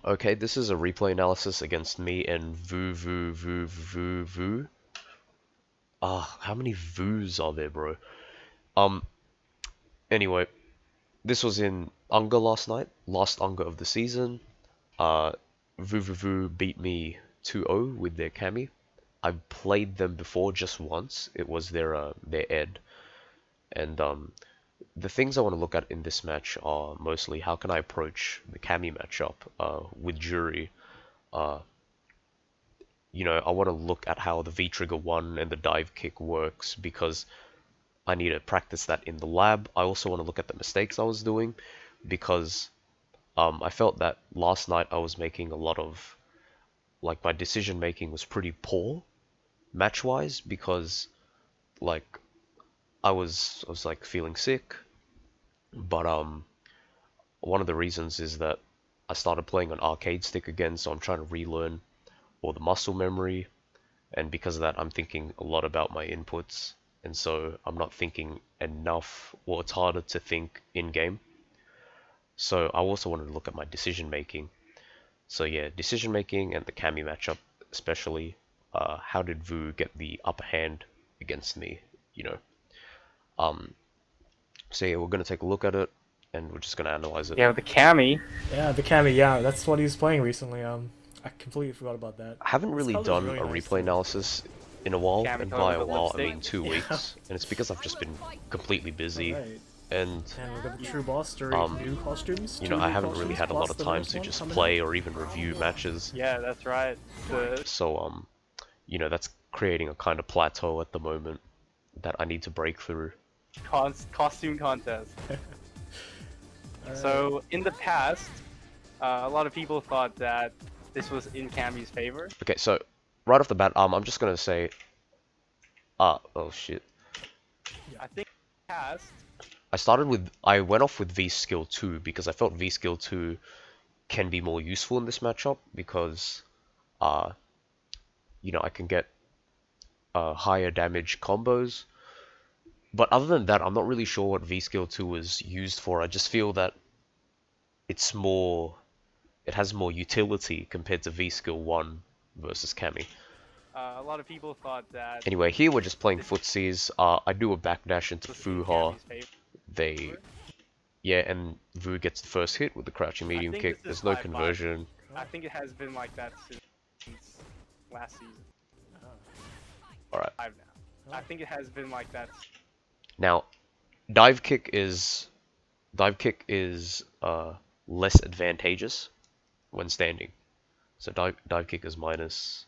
Okay, this is a replay analysis against me and Vuvu. Ah, how many Vus are there, bro? Um, anyway, this was in Unga last night, last Unga of the season. Uh, Vuvu beat me 2-0 with their Cammy. I've played them before just once. It was their Ed. And the things I want to look at in this match are mostly how can I approach the Cammy matchup with Jury. Uh, I want to look at how the V-trigger 1 and the dive kick works because I need to practice that in the lab. I also want to look at the mistakes I was doing because I felt that last night I was making a lot of, like, my decision making was pretty poor match-wise because, like, I was like feeling sick, but one of the reasons is that I started playing on arcade stick again, so I'm trying to relearn all the muscle memory, and because of that I'm thinking a lot about my inputs, and so I'm not thinking enough, or it's harder to think in-game. So I also wanted to look at my decision making. So yeah, decision making and the Cammy matchup especially. How did Vu get the upper hand against me, you know? Um, so yeah, we're gonna take a look at it, and we're just gonna analyze it. Yeah, with the Cammy. Yeah, the Cammy, yeah, that's what he was playing recently. I completely forgot about that. I haven't His really color's done really a nice replay too. analysis in a while, Cammy and color by with a the while I lipstick. mean 2 Yeah. weeks, and it's because I've just been completely busy, Alright. and And we've got the True Boss, 3 um, new costumes, 2 I new haven't really costumes, had a lot plus of the time newest to one just coming out. play or even review matches. Yeah, that's right. The So that's creating a kind of plateau at the moment that I need to break through. costume contest. Alright. So in the past, a lot of people thought that this was in Cammy's favor. Okay, so right off the bat, I'm just gonna say, oh shit. I think in the past, I went off with V skill 2 because I felt V skill 2 can be more useful in this matchup because, uh, I can get higher damage combos. But other than that, I'm not really sure what V skill 2 is used for. I just feel that it's more, it has more utility compared to V skill 1 versus Cammy. a lot of people thought that Anyway, here we're just playing footsies. I do a backdash into this was in Fuha. Cammy's favor. They, yeah, and Vu gets the first hit with the crouching I medium think kick. this is There's no 5-5. conversion. I think it has been like that since last season. Alright. 5 now. I think it has been like that. Now, dive kick is less advantageous when standing. So dive kick is minus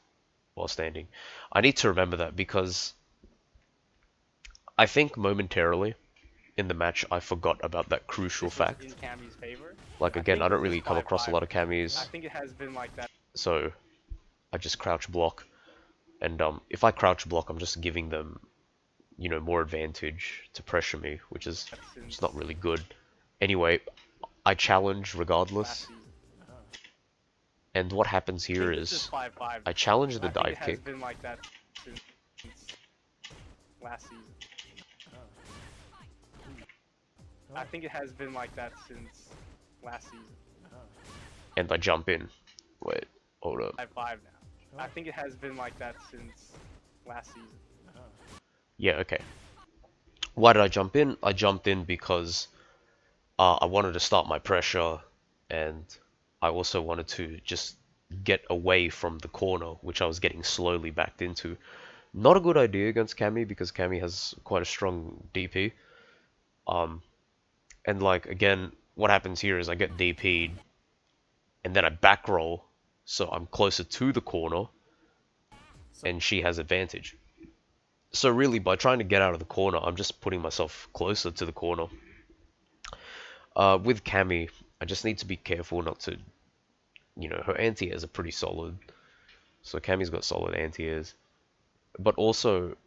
while standing. I need to remember that because I think momentarily in the match I forgot about that crucial This was fact. in Cammy's favor. Like again, I don't really come across a lot of Cammies, I think it has been like that. so I just crouch block. And if I crouch block, I'm just giving them, more advantage to pressure me, which is it's not really good. Anyway, I challenge regardless. And what happens here is I challenge the dive kick. Been like that since last season. I think it has been like that since last season. And I jump in. Wait, hold up. 5-5 now. I think it has been like that since last season. Yeah, okay. Why did I jump in? I jumped in because I wanted to start my pressure, and I also wanted to just get away from the corner, which I was getting slowly backed into. Not a good idea against Cammy because Cammy has quite a strong DP. And like again, what happens here is I get DP'd, and then I back roll, so I'm closer to the corner, and she has advantage. So really, by trying to get out of the corner, I'm just putting myself closer to the corner. With Cammy, I just need to be careful not to, her anti-airs are pretty solid. So Cammy's got solid anti-airs. But also,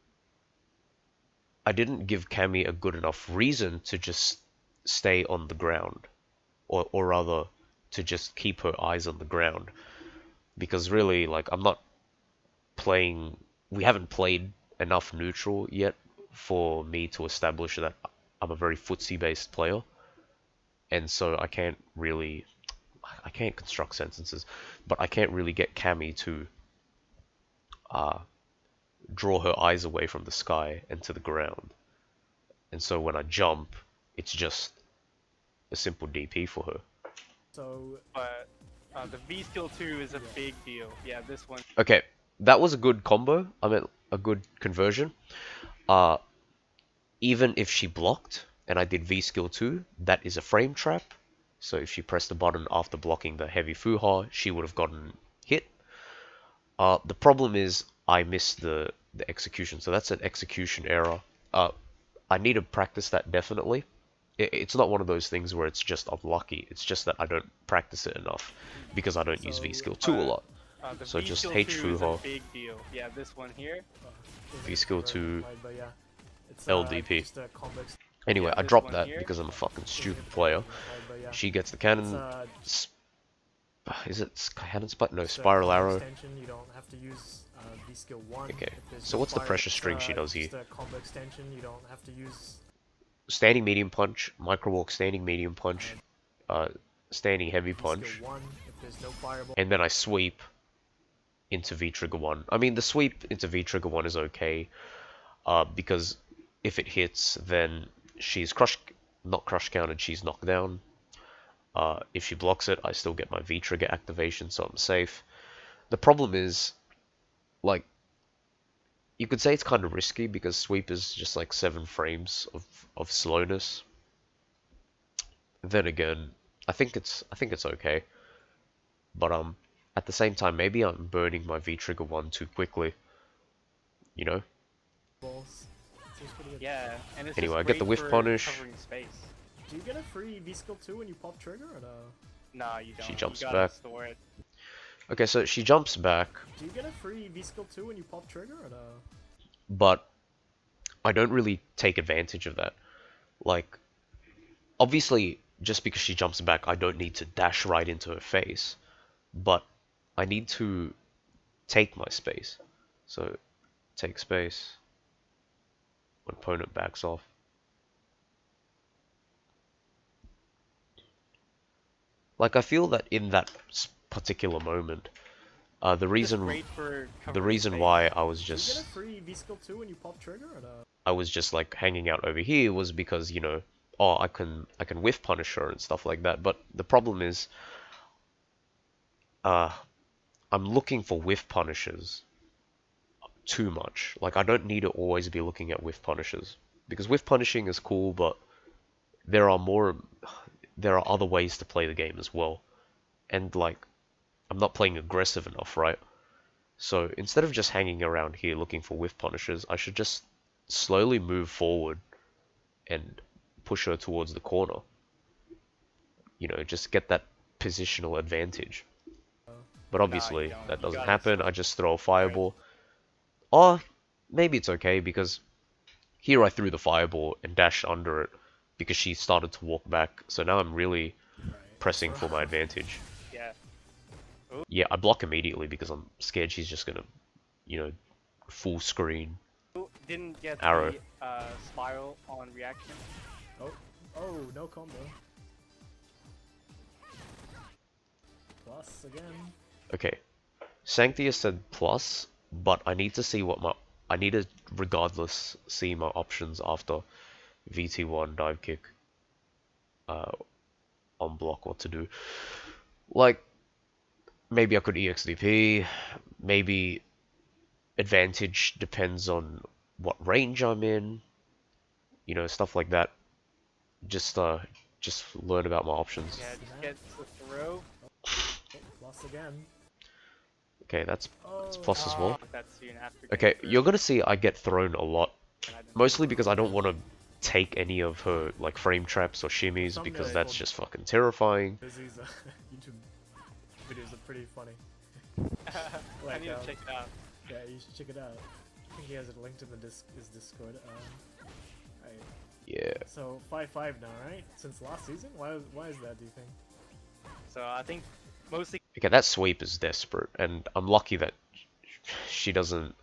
I didn't give Cammy a good enough reason to just stay on the ground. Or rather, to just keep her eyes on the ground. Because really, like, I'm not playing... We haven't played enough neutral yet for me to establish that I'm a very footsie-based player. And so I can't really... I can't construct sentences, but I can't really get Cammy to draw her eyes away from the sky and to the ground. And so when I jump, it's just a simple DP for her. So, but the V skill 2 is a big deal. Yeah, this one. Okay, that was a good combo. I mean, a good conversion. Even if she blocked and I did V skill 2, that is a frame trap. So if she pressed the button after blocking the heavy Fuha, she would have gotten hit. The problem is I missed the execution, so that's an execution error. I need to practice that definitely. It's not one of those things where it's just unlucky. It's just that I don't practice it enough because I don't use V skill 2 a lot. The So V just skill H 2 is a Fuha, big deal. Yeah, this one here. V skill 2, But yeah, it's, LDP. just a complex. Anyway, Yeah, I this dropped one that here. because I'm a fucking stupid player. But yeah, She gets the it's, cannon. Is it cannon spike? No, just a spiral combo arrow. extension. You don't have to use V skill 1. Okay, if there's so no what's the fire. pressure It's, string she does here? Just a combo extension. You don't have to use. Standing medium punch, micro walk, standing medium punch, standing heavy V punch, skill 1 if there's no fireball. and then I sweep into V trigger 1. I mean, the sweep into V trigger 1 is okay, because if it hits, then she's not crush counted, she's knocked down. If she blocks it, I still get my V trigger activation, so I'm safe. The problem is, like, you could say it's kind of risky because sweep is just like 7 frames of slowness. Then again, I think it's okay. But at the same time, maybe I'm burning my V trigger 1 too quickly. You know? Balls. Seems pretty good. Yeah, and it's Anyway, just I get the great whiff for punish. covering space. Do you get a free V skill 2 when you pop trigger or no? Nah, you don't. She jumps you gotta back. Store it. Okay, so she jumps back, Do you get a free V skill 2 when you pop trigger or no? but I don't really take advantage of that. Like, obviously, just because she jumps back, I don't need to dash right into her face. But I need to take my space. So, take space. When opponent backs off. Like, I feel that in that particular moment, the It's reason great for the covering reason space. why I was Do you get a just free V skill 2 when you pop trigger or no? I was just like hanging out over here was because, you know, oh, I can whiff punish her and stuff like that. But the problem is, I'm looking for whiff punishes too much. Like, I don't need to always be looking at whiff punishes because whiff punishing is cool, but there are other ways to play the game as well. And like, I'm not playing aggressive enough, right? So instead of just hanging around here looking for whiff punishes, I should just slowly move forward and push her towards the corner. You know, just get that positional advantage. But obviously, don't. that You doesn't gotta happen. store I just throw a fireball. Or maybe it's okay because here I threw the fireball and dashed under it because she started to walk back. So now I'm really Right. pressing for my advantage. Yeah. Yeah, I block immediately because I'm scared she's just gonna, you know, full screen. Didn't get Arrow. the spiral on reaction. Oh, no combo. Plus again. Okay, Sanctia said plus, but I need to see I need to regardless see my options after VT1 dive kick. On block what to do. Like, maybe I could EXDP, maybe advantage depends on what range I'm in, you know, stuff like that. Just learn about my options. Yeah, just get the throw. Oh, plus again. Okay, that's Oh, plus as well. That's soon after. Okay, getting you're gonna see I get thrown a lot, through, and I didn't- mostly because I don't want to take any of her like frame traps or shimmies because that's just fucking terrifying. Bizzy's YouTube videos are pretty funny. I Like, need to check it out. Yeah, you should check it out. I think he has it linked in his Discord. Right. Yeah. So 5-5 now, right? Since last season? Why is that? Do you think? So I think mostly Okay, that sweep is desperate, and I'm lucky that she doesn't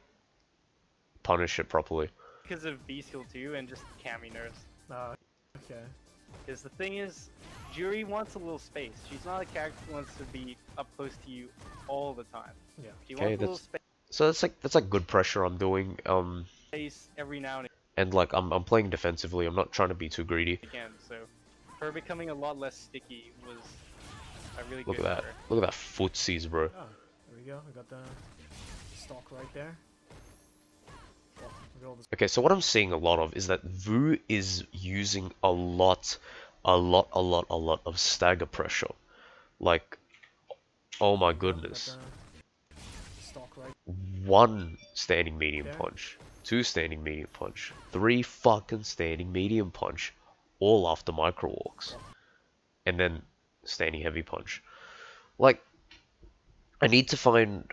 punish it properly. because of B skill 2 and just Cammy nerfs. Okay. Because the thing is, Juri wants a little space. She's not a character who wants to be up close to you all the time. Yeah. She Okay, wants a little so that's like good pressure I'm doing. space every now and And like I'm playing defensively. I'm not trying to be too greedy. again. So her becoming a lot less sticky was really Look good at that. for her. Look at that footsies, bro. Oh, there we go. We got the stock right there. Oh, look at all this. Okay, so what I'm seeing a lot of is that Vu is using a lot of stagger pressure. Like, oh my There we go. goodness. Got the stock right One standing medium there. punch, two standing medium punch, three fucking standing medium punch, all after micro walks, and then standing heavy punch. Like, I need to find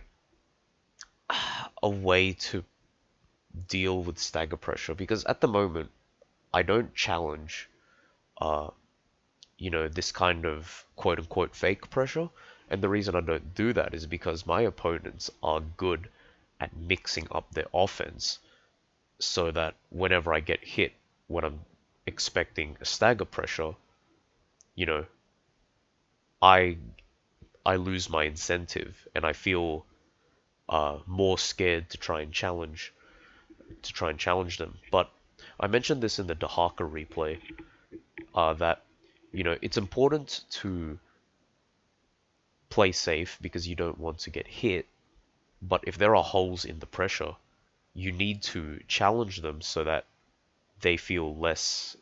a way to deal with stagger pressure because at the moment I don't challenge this kind of quote unquote fake pressure, and the reason I don't do that is because my opponents are good at mixing up their offense so that whenever I get hit when I'm expecting a stagger pressure, you know, I I lose my incentive and I feel more scared to try and challenge them. But I mentioned this in the Dahaka replay, that it's important to play safe because you don't want to get hit, but if there are holes in the pressure, you need to challenge them so that they feel less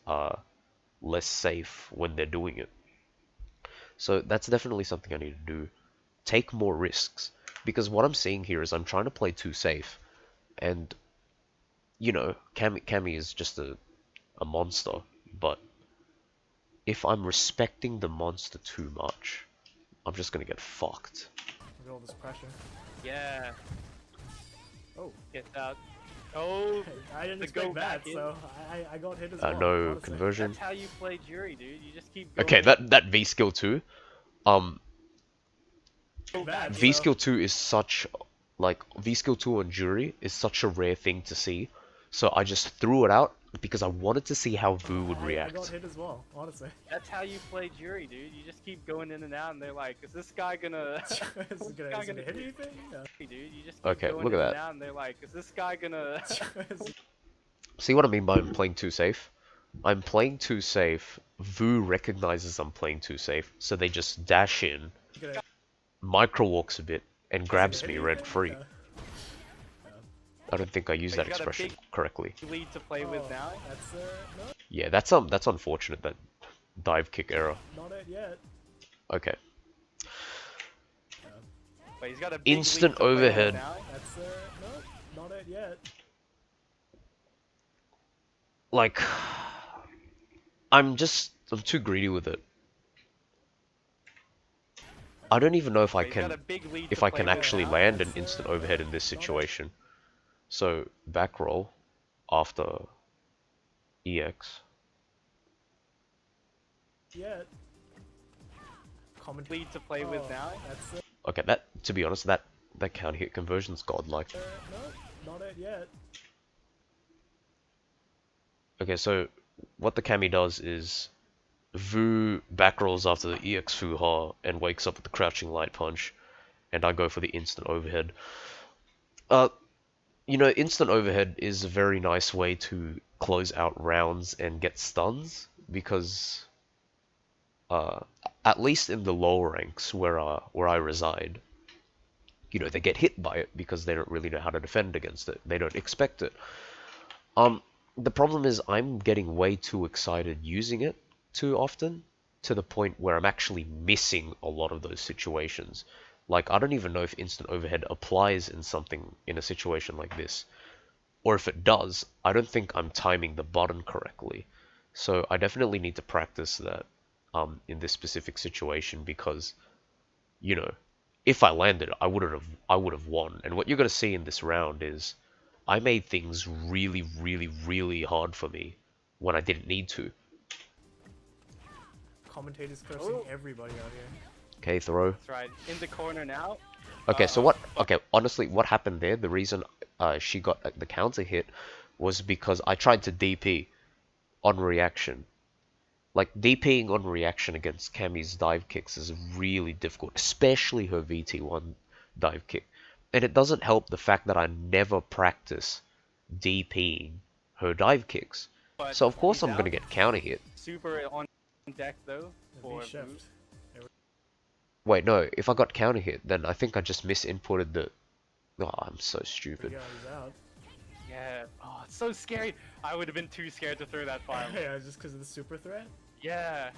safe when they're doing it. So that's definitely something I need to do. Take more risks, because what I'm seeing here is I'm trying to play too safe, and Cammy is just a monster, but if I'm respecting the monster too much, I'm just gonna get fucked. Look at all this pressure. Yeah. Oh. Get out. Oh. I didn't The expect go that, back in. so I got hit as well. No honestly. conversion. That's how you play Juri, dude. You just keep going. Okay, that V skill 2, Bad, V so- skill 2 is V skill 2 on Jury is such a rare thing to see. So I just threw it out because I wanted to see how Vu would I got react. hit as well, honestly. That's how you play Juri, dude. You just keep going in and out, and they're like, "Is this guy gonna? is it gonna hit anything? Yeah. Dude, you just keep Okay, going look in at and that. out, and they're like, "Is this guy gonna?" See what I mean by I'm playing too safe? I'm playing too safe. Vu recognizes I'm playing too safe, so they just dash in, Gonna- micro walks a bit, and grabs hit me anything? rent free. Yeah. I don't think I used But that he's got a expression big- correctly. lead to play with Oh, now. That's no, Yeah, that's unfortunate, that dive kick error. not it yet. Okay. But he's got a big Instant lead to play with overhead. now. That's no, not it yet. Like, I'm too greedy with it. I don't even know if I But he's got a can big lead if to I play can with actually now. land an That's, instant overhead in this not it. situation. So back roll after EX. Yet. Comment. Lead to play with now. That's Okay, that, to be honest, that counter hit conversion's godlike. no, not it yet. Okay, so what the Cammy does is Vu back rolls after the EX Fuha and wakes up with the crouching light punch, and I go for the instant overhead. Instant overhead is a very nice way to close out rounds and get stuns, because at least in the lower ranks where I reside, they get hit by it because they don't really know how to defend against it. They don't expect it. The problem is I'm getting way too excited using it too often, to the point where I'm actually missing a lot of those situations. Like, I don't even know if instant overhead applies in a situation like this. Or if it does, I don't think I'm timing the button correctly. So I definitely need to practice that in this specific situation, because if I landed, I would have won. And what you're gonna see in this round is I made things really, really, really hard for me when I didn't need to. Commentators cursing Oh. everybody out here. Okay, throw. That's right. In the corner now. Okay, so honestly, what happened there, the reason she got the counter hit was because I tried to DP on reaction. Like, DPing on reaction against Cammy's dive kicks is really difficult, especially her VT1 dive kick. And it doesn't help the fact that I never practice DPing her dive kicks. But So of course he's I'm gonna out. get counter hit. Super on deck though The for V Vuvu. shift. Wait, no, if I got counter hit, then I think I just misinputted the... Oh, I'm so There stupid. we go, he's out. Yeah. Oh, it's so scary. I would have been too scared to throw that fire. Yeah, just because of the super threat? Yeah.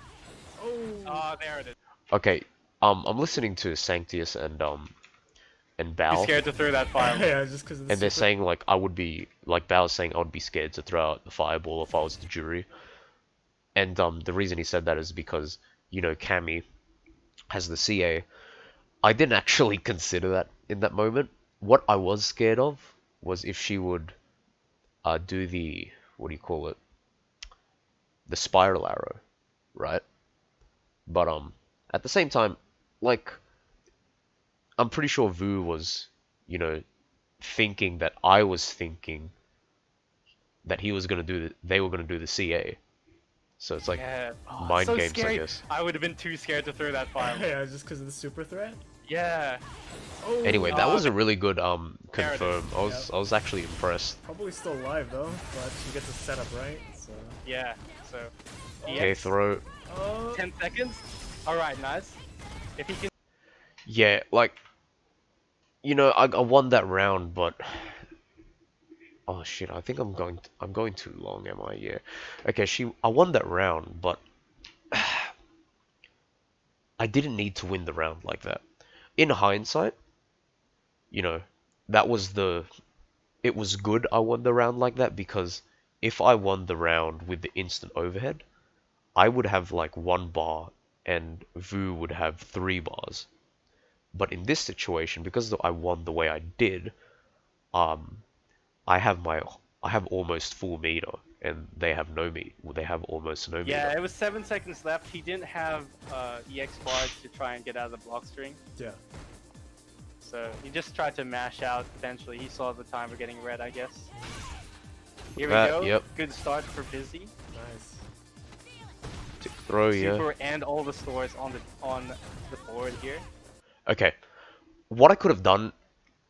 Oh! Oh, there it is. Okay, I'm listening to Sanctius and Too Bao, scared to throw that fire. Yeah, just because of the and they're super... saying like I would be like Bao's saying I would be scared to throw out the fireball if I was the jury, and the reason he said that is because Cammy has the CA. I didn't actually consider that in that moment. What I was scared of was if she would do the what do you call it, the spiral arrow, right? But at the same time, like I'm pretty sure Vu was thinking that I was thinking that he was gonna do they were gonna do the CA. So it's like Yeah. Oh, it's mind so games, I scary. guess. I would have been too scared to throw that fire. Yeah, just because of the super threat? Yeah. Oh! Anyway, that was there a really good There it is. confirm. I was actually impressed. Probably still live though, but you get the setup right, so... Yeah. So. Okay, EX, throw. 10 seconds. All right, nice. If he can. Yeah, like I won that round, but oh shit, I think I'm going too long, am I? Yeah. Okay, I won that round, but I didn't need to win the round like that. In hindsight, you know, that was it was good I won the round like that because if I won the round with the instant overhead, I would have like 1 bar and Vu would have 3 bars. But in this situation, because I won the way I did, um, I have almost full meter and they have no meter. They have almost no Yeah, meter. it was 7 seconds left. He didn't have EX bars to try and get out of the block string. Yeah. So he just tried to mash out eventually. He saw the timer getting red, I guess. Here we go. Yep. Good start for Bizzy. Nice. Throw, yeah. Super and all the stores on the board here. Okay. What I could have done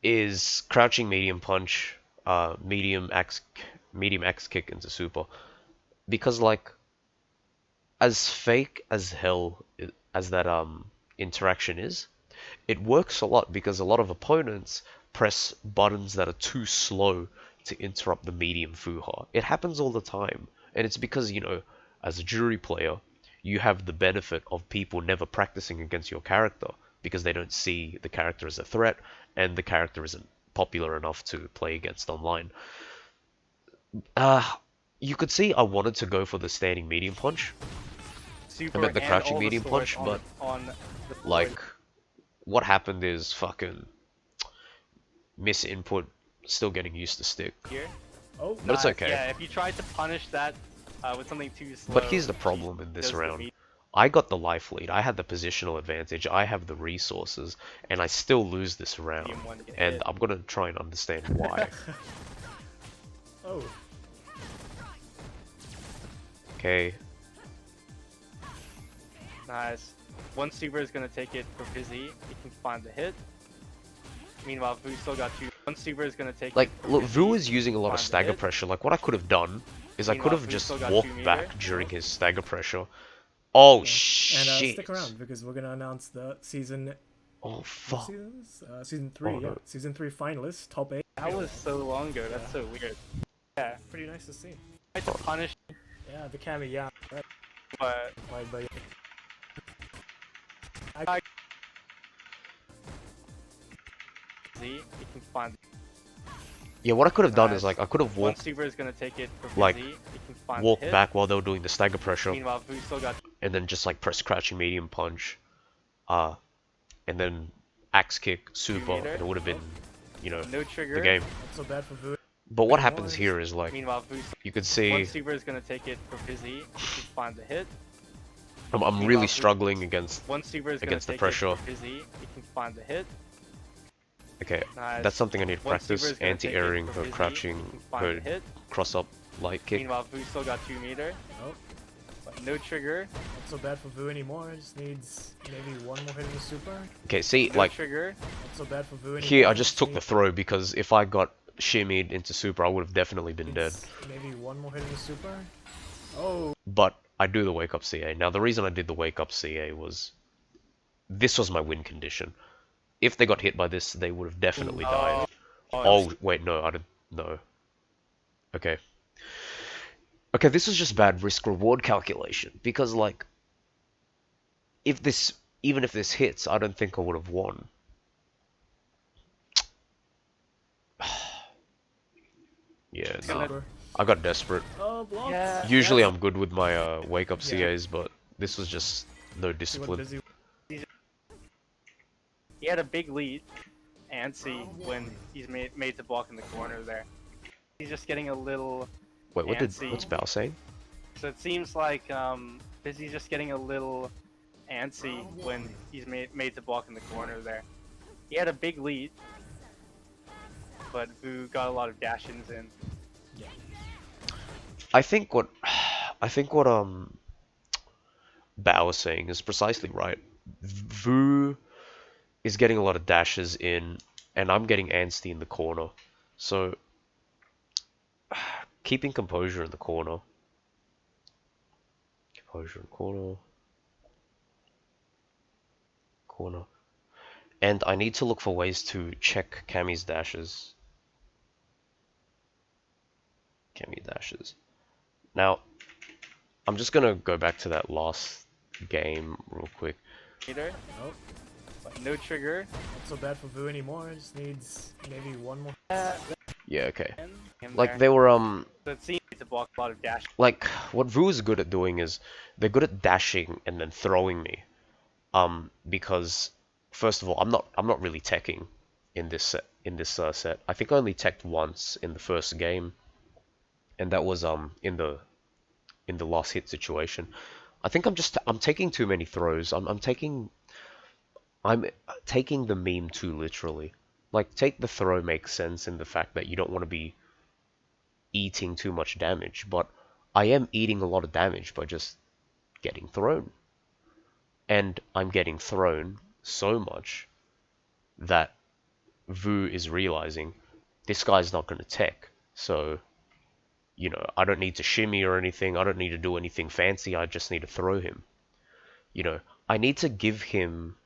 is crouching medium punch, medium X kick into super. Because like as fake as hell as that interaction is, it works a lot because a lot of opponents press buttons that are too slow to interrupt the medium fuha. It happens all the time, and it's because as a jury player, you have the benefit of people never practicing against your character because they don't see the character as a threat, and the character isn't popular enough to play against online. You could see I wanted to go for the standing medium punch. Super I meant the and crouching all the medium stores punch, but on the board like what happened is fucking misinput, still getting used to stick. here. Oh, But it's Nice. okay. Yeah, if you tried to punish that with something too slow. But here's the he problem in this does the round. meat. I got the life lead, I had the positional advantage, I have the resources, and I still lose this round. Medium one get And hit. I'm gonna try and understand why. oh. Okay. Nice. One super is gonna take it for Bizzy. He can find the hit. Meanwhile, Vu still got 2. One super is gonna take Like, it for look, Bizzy. Vu is using a lot of Find the stagger hit. pressure. Like, what I could have done is I could Meanwhile, have Vu just still got 2 walked meter. back during his stagger pressure. Oh, And shit. stick around because we're gonna announce the season... Oh, What fuck. season is? Season 3, Oh, yeah. no. Season 3 finalists, top 8. That was so long ago. That's so weird. Yeah. Pretty nice to see. Tried to punish, Yeah, the Cammy, yeah. Right. but By Bizzy, he can find. Yeah, what I could have done is, Nice. like, I could have One walked super is gonna take it for Bizzy. like, He can find walked the hit. back while they were doing the stagger pressure, Meanwhile, Vu still got. and then just, like, press crouching medium punch, and then axe kick, super, meter. and it would have been, No trigger. the game. Not so bad for Vu. But what Game happens wise. here is, like, Meanwhile, Vu. you could One see super is gonna take it for Bizzy. He can find the hit. I'm Meanwhile, really Vu- struggling against. One super is Against the gonna take pressure. it for Bizzy. He can find the hit. Okay, Nice. that's something I need to One super practice. is gonna take it Anti-airing for her Bizzy. crouching, He can find her the hit. cross up light kick. Meanwhile, Vu still got 2 meter. Oh, No trigger. Not so bad for Vu anymore. Just needs maybe one more hit in the super. Okay, see, No like, trigger. Not so bad for Vu anymore. here I just took the throw because if I got shimmied into super, I would have definitely been dead. Maybe one more hit in the super. Oh. But I do the wake up CA. Now, the reason I did the wake up CA was this was my win condition. If they got hit by this, they would have definitely died. Oh, wait, no, I didn't. No. Okay. Okay, this is just bad risk-reward calculation, because, like, if this, even if this hits, I don't think I would have won. Yeah, nah. I got desperate. Oh, blocked. Yeah. Usually I'm good with my wake-up CAs, but this was just no discipline. He had a big lead, and see when he's made to block in the corner there. He's just getting a little. Wait, what's Bao saying? So it seems like Bizzy's just getting a little antsy when he's made to block in the corner there. He had a big lead, but Vu got a lot of dash-ins in. Yeah. I think what Bao is saying is precisely right. Vu is getting a lot of dashes in, and I'm getting antsy in the corner. So keeping composure in the corner. Composure in corner. And I need to look for ways to check Cammy's dashes. Cammy dashes. Now, I'm just gonna go back to that last game real quick. Nope. No trigger. Not so bad for Vu anymore. Just needs maybe one more. Yeah, okay. Like Like they were So it seems to block a lot of dash. like what Vu is good at doing is they're good at dashing and then throwing me. Because first of all, I'm not really teching in this set. I think I only teched once in the first game, and that was in the last hit situation. I think I'm taking too many throws. I'm taking the meme too literally. Like, take the throw makes sense in the fact that you don't want to be eating too much damage, but I am eating a lot of damage by just getting thrown. And I'm getting thrown so much that Vu is realizing this guy's not going to tech. So, you know, I don't need to shimmy or anything. I don't need to do anything fancy. I just need to throw him. You know, I need to give him...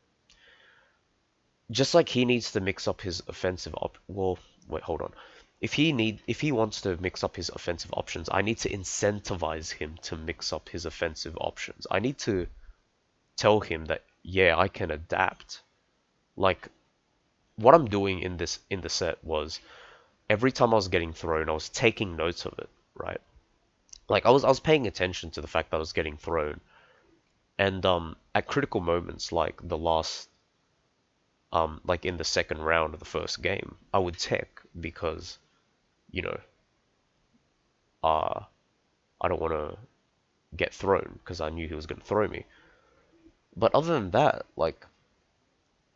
Just like he needs to mix up his offensive well, wait, hold on. If he wants to mix up his offensive options, I need to incentivize him to mix up his offensive options. I need to tell him that, yeah, I can adapt. Like, what I'm doing in the set was every time I was getting thrown, I was taking notes of it, right? Like, I was paying attention to the fact that I was getting thrown. And at critical moments, like the last like in the second round of the first game, I would tech because, you know, I don't want to get thrown because I knew he was going to throw me. But other than that, like,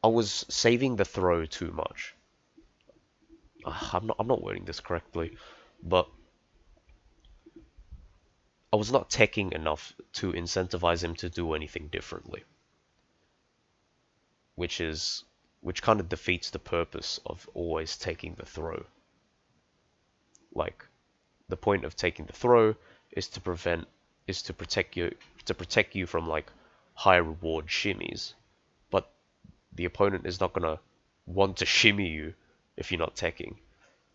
I was saving the throw too much. I'm not wording this correctly, but I was not teching enough to incentivize him to do anything differently, which kind of defeats the purpose of always taking the throw. Like, the point of taking the throw is to protect you from like high reward shimmies, but the opponent is not gonna want to shimmy you if you're not teching.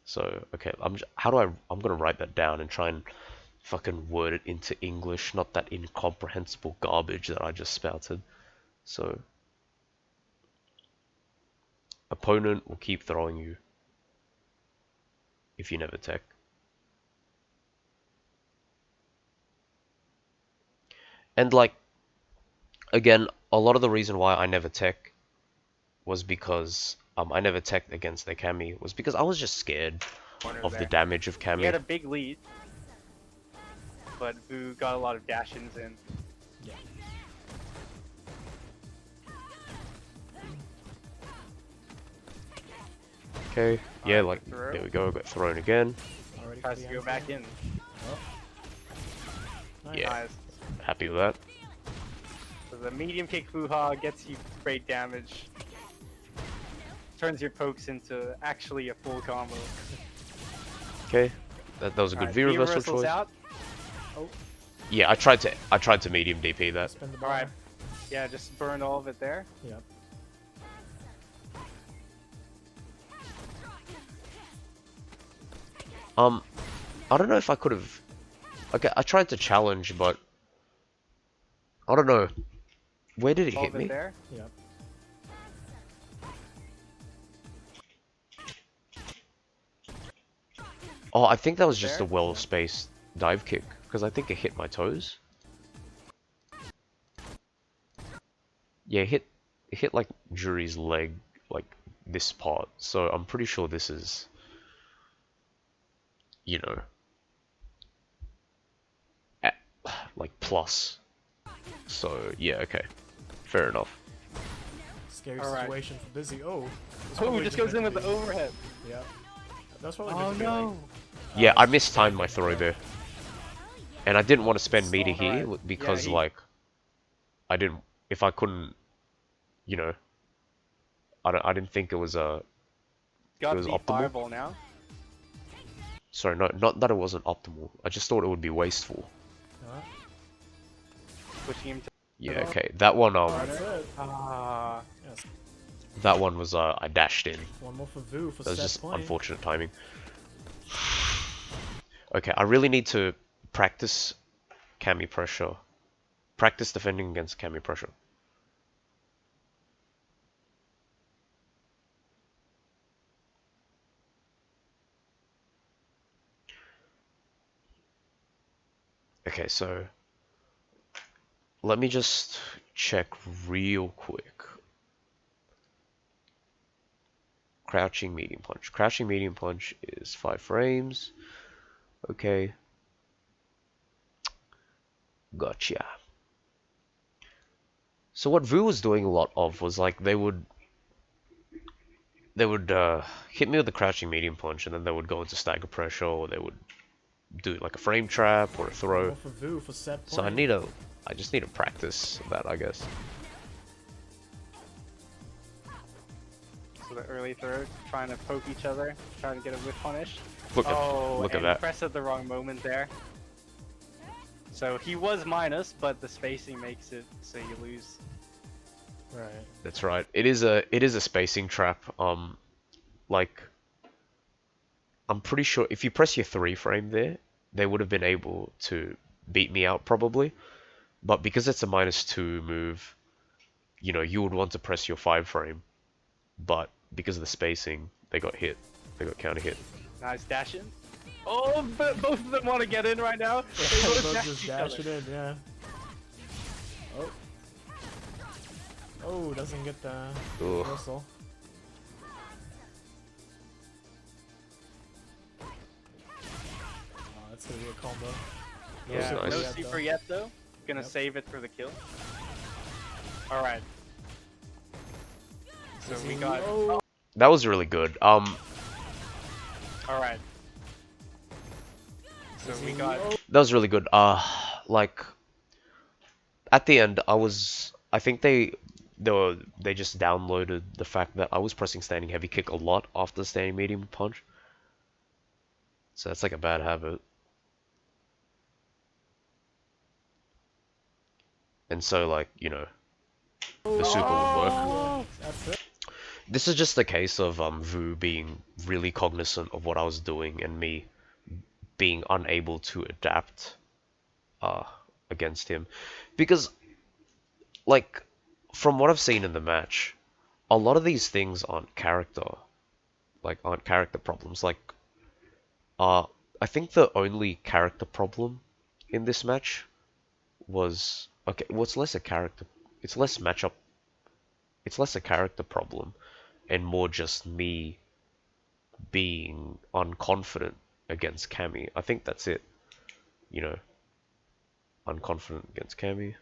So okay, I'm gonna write that down and try and fucking word it into English, not that incomprehensible garbage that I just spouted. So opponent will keep throwing you if you never tech. And like, again, a lot of the reason why I never tech was because I never teched against their Cammy was because I was just scared of the damage of Cammy. He had a big lead, but Vu got a lot of dash-ins in. Yeah. Okay, yeah, like, there we go, got thrown again. Already Tries to go back in. Oh. Nice. Yeah. Nice. happy with that. So the medium kick Vuha gets you great damage. Turns your pokes into actually a full combo. Okay, that was a good Alright, V V reversal reversal's choice. out. Yeah, I tried to medium DP that. Spin the bar. Alright. Yeah, just burn all of it there. Yep. I don't know if I could have. Okay, I tried to challenge, but I don't know. Where did it All hit of it me? there. Yep. Oh, I think that was just a There? well-spaced dive kick because I think it hit my toes. Yeah, it hit like Jury's leg, like this part. So I'm pretty sure this is, you know, at, like plus. So yeah, okay, fair enough. Scary Alright. situation for Bizzy. Oh. That's Oh, probably just goes in meant with to the be- overhead. Yeah. That's probably Oh meant to be like, no. Yeah, I it's mistimed my throw there, and I didn't want to spend meter Alright. here Yeah, because he- like I didn't. If I couldn't, you know, I didn't think it was Got was the optimal. fireball now. Sorry, not that it wasn't optimal. I just thought it would be wasteful. Huh? Pushing him to. Yeah, okay. That one That's it. Ah. Yes. that one was I dashed in. One more for Vu for That was set just point. unfortunate timing. Okay, I really need to practice Cammy pressure. Practice defending against Cammy pressure. Okay, so let me just check real quick. Crouching medium punch. Crouching medium punch is 5 frames. Okay. Gotcha. So what Vu was doing a lot of was like they would hit me with the crouching medium punch and then they would go into stagger pressure or they would do like a frame trap or a One throw. more for Vu for set point. So I just need to practice that, I guess. So the early throw, trying to poke each other, trying to get a whiff punish. Look Oh, look at and that. press at the wrong moment there. So he was minus, but the spacing makes it so you lose. Right. That's right. It is a spacing trap. Like I'm pretty sure if you press your 3 frame there, they would have been able to beat me out probably. But because it's a -2 move, you know, you would want to press your 5 frame. But because of the spacing, they got hit. They got counter hit. Nice dash in. Oh, but both of them want to get in right now. They both Both dash just each dash other. it in, yeah. Oh. Oh, doesn't get the Ugh. whistle. Oh, that's gonna be a combo. Yeah, That was no nice. super yet though. Gonna Yep. save it for the kill. Alright. So we got. Oh. That was really good. Alright. So we got. That was really good. Like at the end, I think they just downloaded the fact that I was pressing standing heavy kick a lot after standing medium punch. So that's like a bad habit. And so like, you know, the super would work. Oh! That's it. This is just a case of Vu being really cognizant of what I was doing and me being unable to adapt against him. Because like from what I've seen in the match, a lot of these things aren't character problems. Like I think the only character problem in this match was okay, well it's less a character it's less matchup it's less a character problem and more just me being unconfident against Cammy. I think that's it. You know, unconfident against Cammy.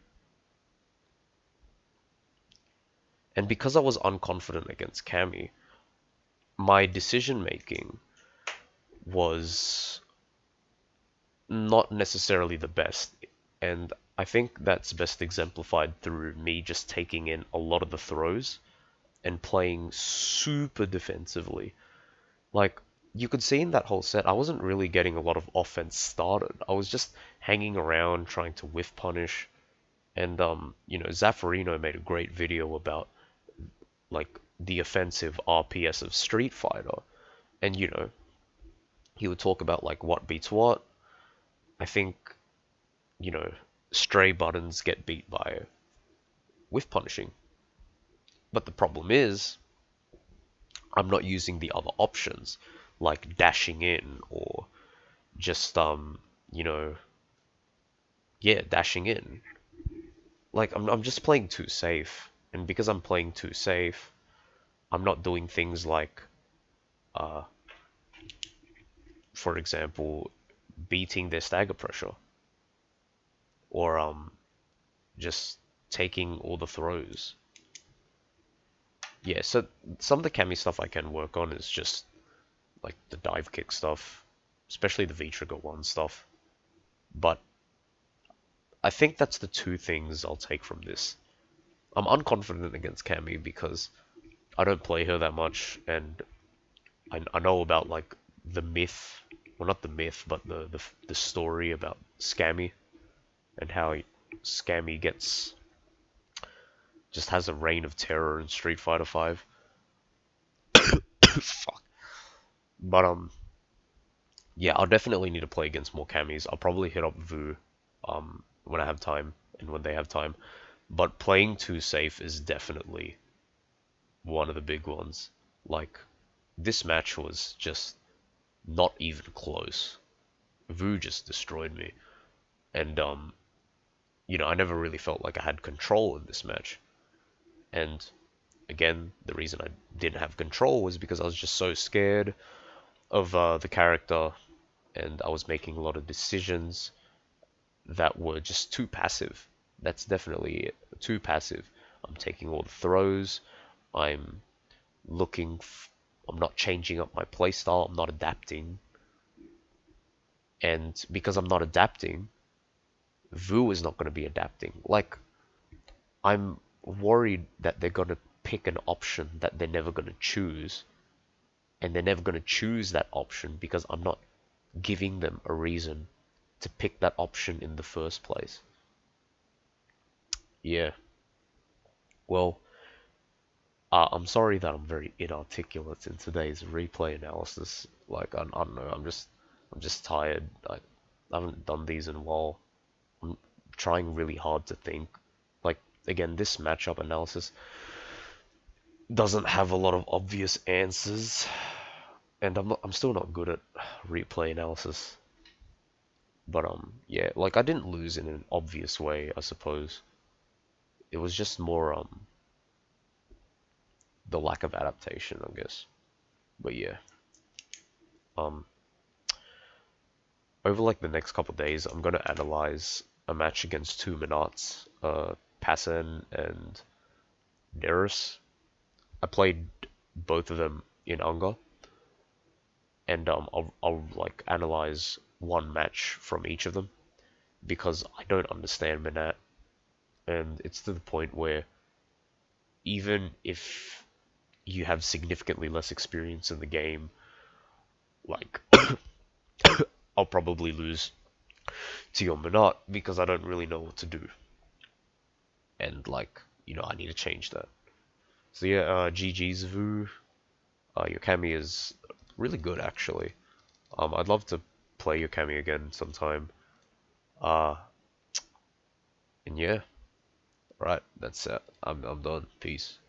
And because I was unconfident against Cammy, my decision making was not necessarily the best. And I think that's best exemplified through me just taking in a lot of the throws and playing super defensively. Like, you could see in that whole set, I wasn't really getting a lot of offense started. I was just hanging around trying to whiff punish. And, Zaffarino made a great video about, like, the offensive RPS of Street Fighter. And, he would talk about, like, what beats what. I think, you know, stray buttons get beat by whiff punishing. But the problem is, I'm not using the other options, like dashing in or just, dashing in. Like, I'm just playing too safe. And because I'm playing too safe, I'm not doing things like, uh, for example, beating their stagger pressure. Or, just taking all the throws. Yeah, so some of the Cammy stuff I can work on is just, like, the dive kick stuff. Especially the V-trigger 1 stuff. But I think that's the two things I'll take from this. I'm unconfident against Cammy because I don't play her that much, and I know about like the myth, well not the myth, but the story about Scammy and how Scammy just has a reign of terror in Street Fighter 5. Fuck. But yeah, I'll definitely need to play against more Cammys. I'll probably hit up Vu when I have time and when they have time. But playing too safe is definitely one of the big ones. Like, this match was just not even close. Vu just destroyed me. And, I never really felt like I had control in this match. And, again, the reason I didn't have control was because I was just so scared of the character, and I was making a lot of decisions that were just too passive. That's definitely it. Too passive. I'm taking all the throws. I'm looking. I'm not changing up my playstyle. I'm not adapting. And because I'm not adapting, Vu is not going to be adapting. Like, I'm worried that they're going to pick an option that they're never going to choose. And they're never going to choose that option because I'm not giving them a reason to pick that option in the first place. Yeah. Well, I'm sorry that I'm very inarticulate in today's replay analysis. Like, I don't know, I'm just tired. I haven't done these in a while. I'm trying really hard to think. Like, again, this matchup analysis doesn't have a lot of obvious answers, and I'm still not good at replay analysis. But yeah, like I didn't lose in an obvious way, I suppose. It was just more the lack of adaptation, I guess. But yeah, um, over like the next couple days, I'm gonna analyze a match against two Menats, Passen and Neris. I played both of them in Unger, and I'll like analyze one match from each of them because I don't understand Menat, and it's to the point where even if you have significantly less experience in the game, like I'll probably lose to your Menat because I don't really know what to do, and like I need to change that. So yeah, GG's Vu. Your Cammy is really good actually. I'd love to play your Cammy again sometime. Uh, and yeah, right, that's it. I'm done. Peace.